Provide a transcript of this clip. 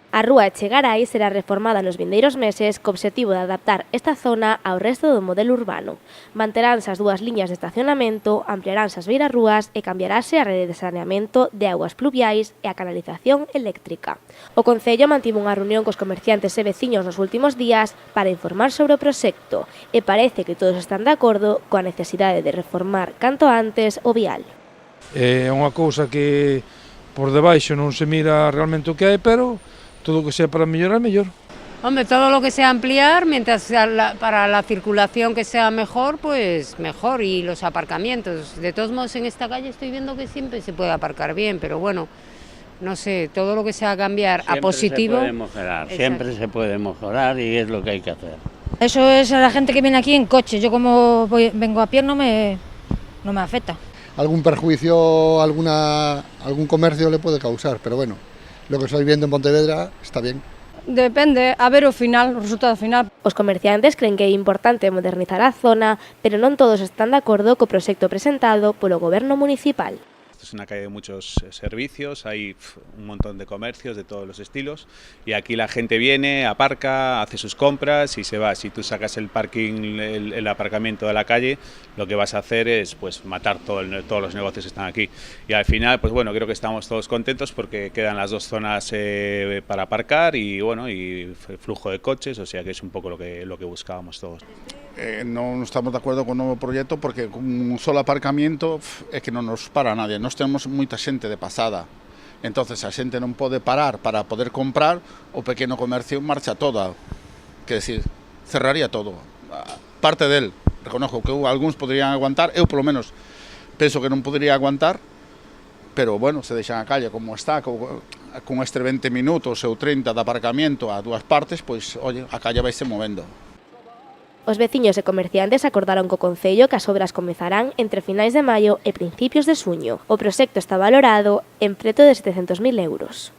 A rúa Echegaray será reformada nos vindeiros meses co obxectivo de adaptar esta zona ao resto do modelo urbano. Manteránse as dúas liñas de estacionamento, ampliaránse as beirarrúas e cambiarase a rede de saneamento de augas pluviais e a canalización eléctrica. O Concello mantivo unha reunión cos comerciantes e veciños nos últimos días para informar sobre o proxecto e parece que todos están de acordo coa necesidade de reformar canto antes o vial. É unha cousa que por debaixo non se mira realmente o que hai, pero todo o que sea para mellorar, mellor. Hombre, todo lo que sea ampliar, mientras sea para la circulación que sea mejor, pues mejor. Y los aparcamientos. De todos modos, en esta calle estoy viendo que siempre se puede aparcar bien, pero bueno, no sé, todo lo que sea cambiar siempre a positivo. Se puede mejorar, siempre se puede mejorar y es lo que hay que hacer. Eso es a la gente que viene aquí en coche. Yo como vengo a pie no me afecta. Algún perjuicio, algún comercio le puede causar, pero bueno, lo que estoy viendo en Pontevedra está bien. Depende, a ver o resultado final. Os comerciantes creen que é importante modernizar a zona, pero non todos están de acordo co proxecto presentado polo Goberno municipal. Es una calle de muchos servicios, hay un montón de comercios de todos los estilos y aquí la gente viene, aparca, hace sus compras y se va. Si tú sacas el parking, el aparcamiento de la calle, lo que vas a hacer es pues matar todos los negocios que están aquí. Y al final, pues bueno, creo que estamos todos contentos porque quedan las dos zonas para aparcar y bueno, y flujo de coches, o sea que es un poco lo que buscábamos todos. Non estamos de acordo con o novo proxecto porque con un solo aparcamiento é que non nos para nadie. Nós temos moita xente de pasada. Entonces a xente non pode parar para poder comprar, o pequeno comercio marcha toda. Quer decir, cerraría todo. Parte del, reconozco que algúns poderían aguantar, eu polo menos penso que non podería aguantar, pero bueno, se deixan a calle como está, con este 20 minutos ou 30 de aparcamiento a dúas partes, pois, oye, a calle vai se movendo. Os veciños e comerciantes acordaron co Concello que as obras comezarán entre finais de maio e principios de xuño. O proxecto está valorado en preto de 700.000 euros.